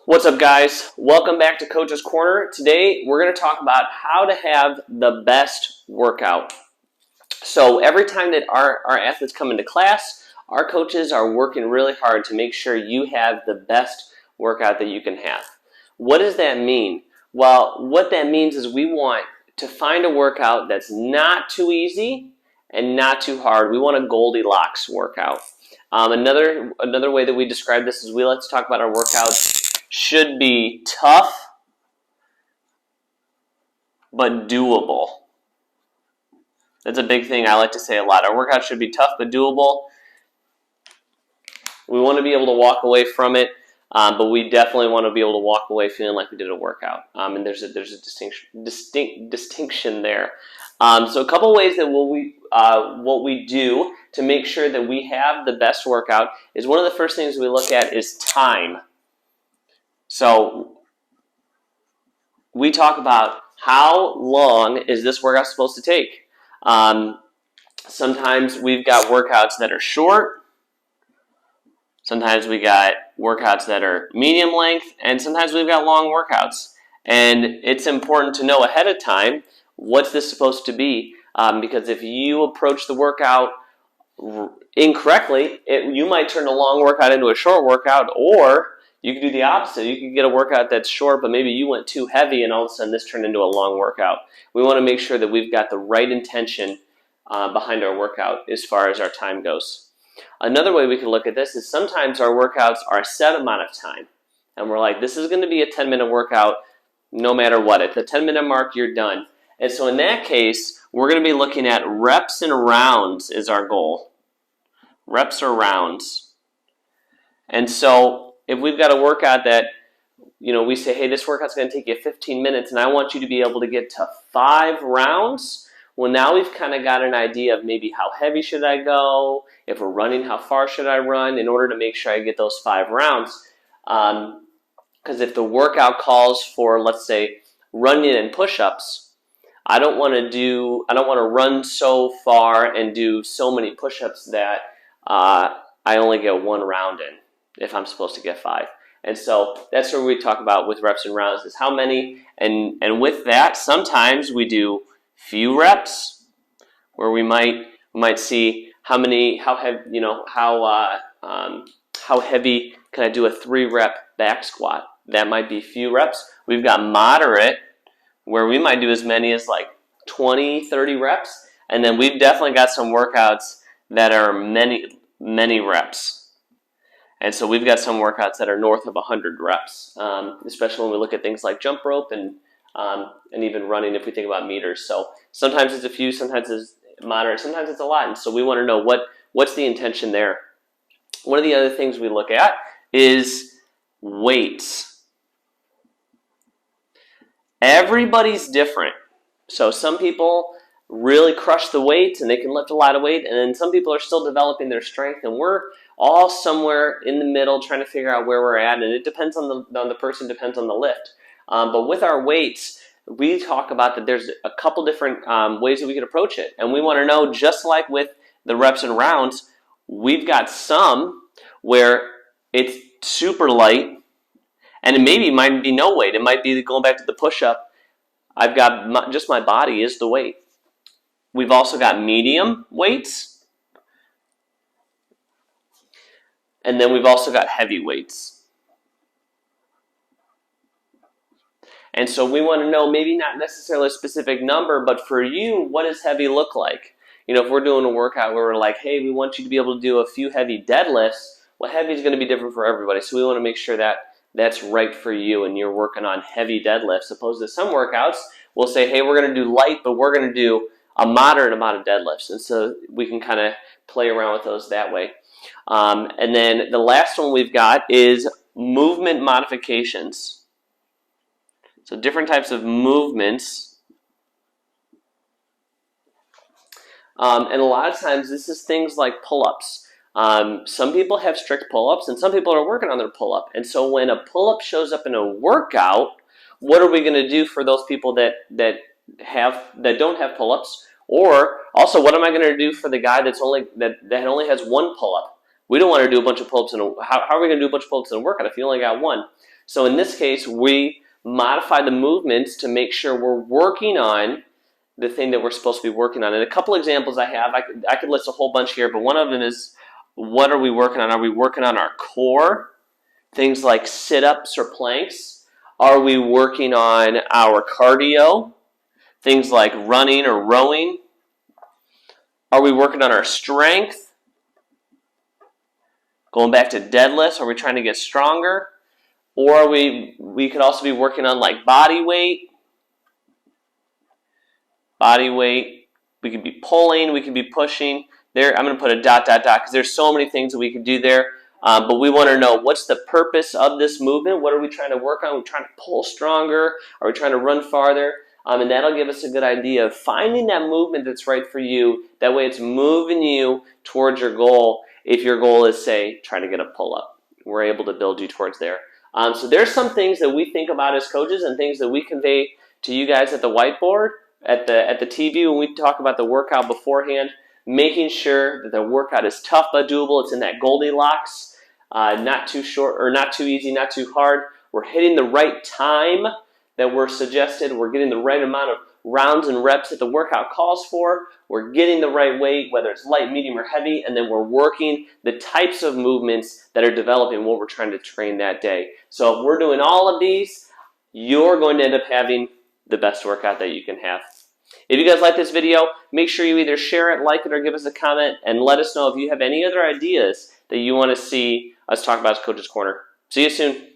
What's up, guys? Welcome back to Coach's Corner. Today we're going to talk about how to have the best workout. So every time that our athletes come into class, our coaches are working really hard to make sure you have the best workout that you can have. What does that mean? Well, what that means is we want to find a workout that's not too easy and not too hard. We want a Goldilocks workout. Another way that we describe this is we like to talk about our workouts should be tough but doable. That's a big thing I like to say a lot. Our workout should be tough but doable. We want to be able to walk away from it, but we definitely want to be able to walk away feeling like we did a workout. And there's a distinction there. So a couple ways that what we do to make sure that we have the best workout is one of the first things we look at is time. So we talk about how long is this workout supposed to take. Sometimes we've got workouts that are short. Sometimes we got workouts that are medium length, and sometimes we've got long workouts. And it's important to know ahead of time what's this supposed to be, because if you approach the workout incorrectly, you might turn a long workout into a short workout, or you could do the opposite. You could get a workout that's short, but maybe you went too heavy and all of a sudden this turned into a long workout. We want to make sure that we've got the right intention behind our workout as far as our time goes. Another way we can look at this is sometimes our workouts are a set amount of time. And we're like, this is going to be a 10-minute workout no matter what. At the 10-minute mark, you're done. And so in that case, we're going to be looking at reps and rounds is our goal. Reps or rounds. And so if we've got a workout that, we say, hey, this workout's going to take you 15 minutes and I want you to be able to get to 5 rounds. Well, now we've kind of got an idea of maybe how heavy should I go? If we're running, how far should I run in order to make sure I get those 5 rounds? Because if the workout calls for, let's say, running and push-ups, I don't want to run so far and do so many push-ups that I only get 1 round in if I'm supposed to get 5. And so that's where we talk about with reps and rounds is how many, and with that, sometimes we do few reps where we might see how heavy can I do a 3-rep back squat. That might be few reps. We've got moderate where we might do as many as like 20, 30 reps. And then we've definitely got some workouts that are many reps. And so we've got some workouts that are north of 100 reps, especially when we look at things like jump rope and even running if we think about meters. So sometimes it's a few, sometimes it's moderate, sometimes it's a lot. And so we want to know what's the intention there. One of the other things we look at is weights. Everybody's different. So some people really crush the weights and they can lift a lot of weight, and then some people are still developing their strength, and we're all somewhere in the middle trying to figure out where we're at, and it depends on the person, depends on the lift. But with our weights, we talk about that there's a couple different ways that we could approach it, and we want to know, just like with the reps and rounds, we've got some where it's super light, and it maybe might be no weight. It might be going back to the push-up. I've got just my body is the weight. We've also got medium weights. And then we've also got heavy weights. And so we want to know, maybe not necessarily a specific number, but for you, what does heavy look like? If we're doing a workout where we're like, hey, we want you to be able to do a few heavy deadlifts, well, heavy is going to be different for everybody. So we want to make sure that that's right for you and you're working on heavy deadlifts. Opposed to some workouts, we'll say, hey, we're going to do light, but we're going to do a moderate amount of deadlifts. And so we can kind of play around with those that way. And then the last one we've got is movement modifications. So different types of movements. And a lot of times this is things like pull-ups. Some people have strict pull-ups and some people are working on their pull-up. And so when a pull-up shows up in a workout, what are we going to do for those people that don't have pull-ups? Or also, what am I going to do for the guy that only has 1 pull-up? We don't want to do a bunch of pull-ups how are we going to do a bunch of pull-ups in a workout if you only got 1? So in this case, we modify the movements to make sure we're working on the thing that we're supposed to be working on. And a couple examples I have, I could list a whole bunch here, but one of them is, what are we working on? Are we working on our core? Things like sit-ups or planks. Are we working on our cardio? Things like running or rowing. Are we working on our strength? Going back to deadlifts, are we trying to get stronger? Or we could also be working on like body weight. Body weight. We could be pulling, we could be pushing. There, I'm going to put a ... because there's so many things that we could do there. But we want to know, what's the purpose of this movement? What are we trying to work on? Are we trying to pull stronger? Are we trying to run farther? And that'll give us a good idea of finding that movement that's right for you. That way it's moving you towards your goal. If your goal is, say, trying to get a pull-up, we're able to build you towards there. So there's some things that we think about as coaches and things that we convey to you guys at the whiteboard, at the TV when we talk about the workout beforehand, making sure that the workout is tough but doable. It's in that Goldilocks, not too short or not too easy, not too hard. We're hitting the right time that we're suggested. We're getting the right amount of rounds and reps that the workout calls for. We're getting the right weight, whether it's light, medium, or heavy, and then we're working the types of movements that are developing what we're trying to train that day. So if we're doing all of these, you're going to end up having the best workout that you can have. If you guys like this video, make sure you either share it, like it, or give us a comment, and let us know if you have any other ideas that you want to see us talk about as Coach's Corner. See you soon.